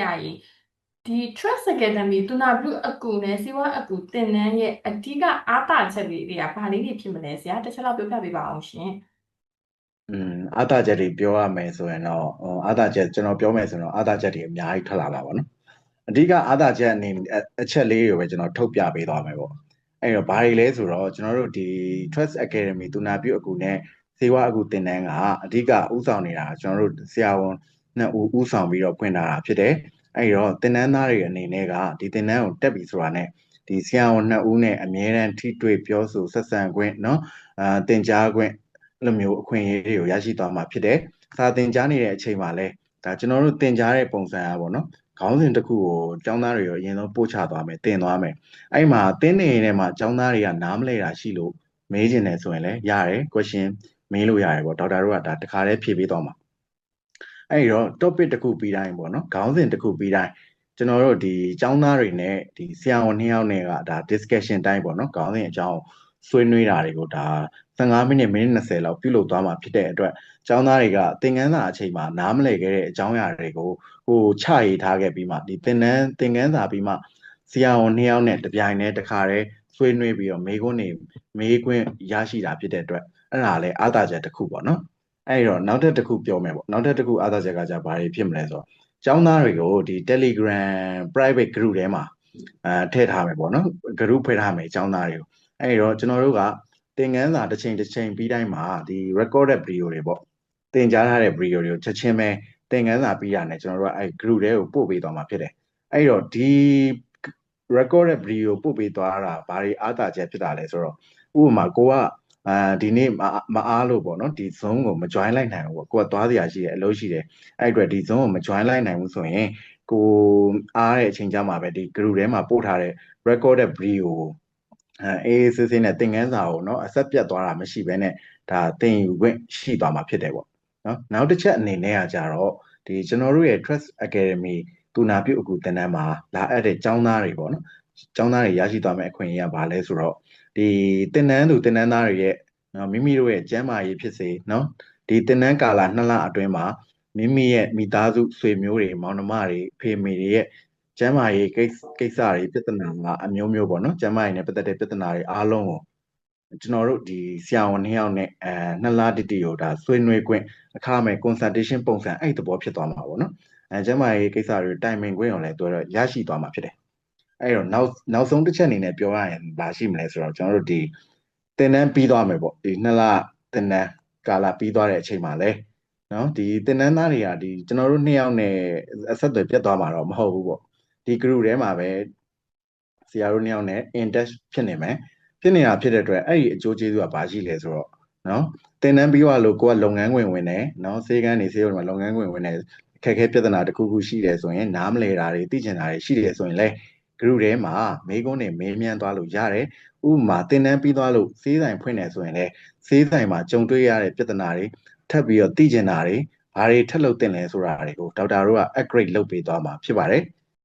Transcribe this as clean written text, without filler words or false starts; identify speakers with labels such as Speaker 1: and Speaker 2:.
Speaker 1: 야이 디 트러스 어카데미 두나블루 아쿠네 시와 아쿠 တင်းနန်း ရဲ့ အဓိက အားသာချက်လေးတွေက ဘာလေးတွေ ဖြစ်မလဲ ဆရာ တစ်ချက်လောက် ပြောပြပေးပါအောင်ရှင်
Speaker 2: အားသာချက်တွေပြောရမယ်ဆိုရင်တော့အားသာချက်ကျွန်တော်ပြောမယ်ဆိုရင်တော့အားသာချက်တွေအများကြီးထွက်လာပါပါနော်အဓိကအားသာချက်အနေအချက်လေးတွေပဲကျွန်တော်ထုတ်ပြပေးသွားမယ်ပေါ့အဲ့တော့ဘာတွေလဲဆိုတော့ကျွန်တော်တို့ဒီ Trust Academy သူနာပြုအကူနဲ့စေဝါအကူသင်တန်းကအဓိကဥဆောင်နေတာကျွန်တော်တို့ဆရာဝန်နှစ်ဦးဥဆောင်ပြီးတော့ဖွင့်ထားတာဖြစ်တယ်အဲ့တော့သင်တန်းသားတွေအနေနဲ့ကဒီသင်တန်းကိုတက်ပြီဆိုတာနဲ့ဒီဆရာဝန်နှစ်ဦးနဲ့အမြဲတမ်းထိတွေ့ပြောဆိုဆက်ဆံခွင့်เนาะသင်ကြားခွင့်လိုမျိုးအခွင့်အရေးတွေကိုရရှိသွားမှာဖြစ်တယ်။စာသင်ကြားနေတဲ့အချိန်မှာလည်းဒါကျွန်တော်တို့သင်ကြားတဲ့ပုံစံอ่ะပေါ့နော်။ခေါင်းစဉ်တစ်ခုကိုကျောင်းသားတွေရောအရင်ဆုံးပို့ချသွားမယ်၊သင်သွားမယ်။အဲ့မှာသင်နေတဲ့မှာကျောင်းသားတွေကနားမလည်တာရှိလို့မေးချင်တယ်ဆိုရင်လည်းရတယ် question မေးလို့ရတယ်ပေါ့။ဒေါက်တာတို့ကဒါတစ်ခါတည်းဖြေပေးသွားမှာ။အဲ့တော့ topic တစ်ခုပြီးတိုင်းပေါ့နော်။ခေါင်းစဉ်တစ်ခုပြီးတိုင်းကျွန်တော်တို့ဒီကျောင်းသားတွေနဲ့ဒီဆရာဝန်နှစ်ယောက်နဲ့ကဒါ discussion တိုင်းပေါ့နော်။ခေါင်းစဉ်အကြောင်းဆွေးနွေးတာတွေကိုဒါ15မိနစ်20လောက်ပြုလုပ်သွားမှာဖြစ်တဲ့အတွက်ကျောင်းသားတွေကသင်ခန်းစာအချိန်မှာနားမလည်ခဲ့တဲ့အကြောင်းအရာတွေကိုချရေးထားခဲ့ပြီးမှဒီသင်ခန်းစာပြီးမှဆရာဝန်နှစ်ယောက်နဲ့တပြိုင်တည်းတစ်ခါတည်းဆွေးနွေးပြီးတော့မေးခွင့်ရရှိတာဖြစ်တဲ့အတွက်အဲ့ဒါလည်းအားသာချက်တစ်ခုပေါ့နော်အဲ့တော့နောက်ထပ်တစ်ခုပြောမယ်ပေါ့နောက်ထပ်တစ်ခုအားသာချက်ကじゃဘာတွေဖြစ်မလဲဆိုတော့ကျောင်းသားတွေကိုဒီ Telegram private group ထဲမှာထည့်ထားမယ်ပေါ့နော် group ဖွဲ့ထားမယ်ကျောင်းသားတွေကိုအဲ့တော့ကျွန်တော်တို့ကသင်ခန်းစာတစ်ချိန်ပြီးတိုင်းမှာဒီ recorded video တွေပေါ့သင်ကြားထားတဲ့ video တွေကိုချက်ချင်းပဲသင်ခန်းစာပြီးရတယ်ကျွန်တော်တို့ကအဲ့ group ထဲကိုပို့ပေးသွားမှာဖြစ်တယ်အဲ့တော့ဒီ recorded video ပို့ပေးသွားတာဘာတွေအားသာချက်ဖြစ်တာလဲဆိုတော့ဥပမာကိုကဒီနေ့မအားလို့ပေါ့နော်ဒီ Zoom ကိုမ join လိုက်နိုင်ဘူးပေါ့ကိုကသွားစရာရှိတယ်အလုပ်ရှိတယ်အဲ့အတွက်ဒီ Zoom ကိုမ join လိုက်နိုင်ဘူးဆိုရင်ကိုအားတဲ့အချိန်ကြမှာပဲဒီ group ထဲမှာပို့ထားတဲ့ recorded video ကိုအေးစစ်စစ်နဲ့သင်ခန်းစာကိုเนาะအဆက်ပြတ်သွားတာမရှိဘဲနဲ့ဒါသင်ယူခွင့်ရှိသွားမှာဖြစ်တယ်ပေါ့เนาะနောက်တစ်ချက်အနေနဲ့ကကြတော့ဒီကျွန်တော်တို့ရဲ့ Trust Academy သူနာပြုအကူသင်တန်းမှာလာအပ်တဲ့ကျောင်းသားတွေပေါ့နော်ကျောင်းသားတွေရရှိသွားမယ့်အခွင့်အရေးကဘာလဲဆိုတော့ဒီသင်တန်းသားတွေရဲ့မိမိတို့ရဲ့ကျန်းမာရေးဖြစ်စေเนาะဒီသင်တန်းကာလ2လအတွင်းမှာမိမိရဲ့မိသားစုဆွေမျိုးတွေမောင်နှမတွေဖေမေတွေရဲ့ကျန်းမာရေးကိစ္စတွေပြဿနာကအမျိုးမျိုးပေါ့နော်ကျန်းမာရေးနဲ့ပတ်သက်တဲ့ပြဿနာတွေအားလုံးကိုကျွန်တော်တို့ဒီဆရာဝန်2ယောက်နဲ့2လတိတိကိုဒါဆွေးနွေးခွင့်အခမဲ့ consultation ပုံစံအဲ့သဘောဖြစ်သွားမှာပေါ့နော်ကျန်းမာရေးကိစ္စတွေတိုင်ပင်ခွင့်ကိုလည်းသူတို့ရရှိသွားမှာဖြစ်တယ်အဲ့တော့နောက်ဆုံးတစ်ချက်အနေနဲ့ပြောရရင်ဘာရှိမလဲဆိုတော့ကျွန်တော်တို့ဒီသင်တန်းပြီးသွားမယ်ပေါ့ဒီ2လသင်တန်းကာလပြီးသွားတဲ့အချိန်မှာလဲနော်ဒီသင်တန်းသားတွေကဒီကျွန်တော်တို့2ယောက်နဲ့အဆက်အသွယ်ပြတ်သွားမှာတော့မဟုတ်ဘူးပေါ့ဒီ group ထဲမှာပဲဆရာတို့2ယောက်နဲ့ in touch ဖြစ်နေမယ်ဖြစ်နေတာဖြစ်တဲ့အတွက်အဲ့ဒီအကျိုးကျေးဇူးကဘာရှိလဲဆိုတော့နော်သင်တန်းပြီးသွားလို့ကိုကလုပ်ငန်းခွင်ဝင်တယ်နော်ဆေးကန်းနေဆေးရုံမှာလုပ်ငန်းခွင်ဝင်တယ်ခက်ခဲပြဿနာတစ်ခုခုရှိတယ်ဆိုရင်နားမလည်တာတွေသိချင်တာတွေရှိတယ်ဆိုရင်လဲ group ထဲမှာမေးခွန်းတွေမေးမြန်းသွားလို့ရတယ်ဥပမာသင်တန်းပြီးသွားလို့ဆေးဆိုင်ဖွင့်တယ်ဆိုရင်လဲဆေးဆိုင်မှာကြုံတွေ့ရတဲ့ပြဿနာတွေထပ်ပြီးတော့သိချင်တာတွေဘာတွေထပ်လုပ်တင်လဲဆိုတာတွေကိုဒေါက်တာတို့က upgrade လုပ်ပေးသွားမှာဖြစ်ပါတယ်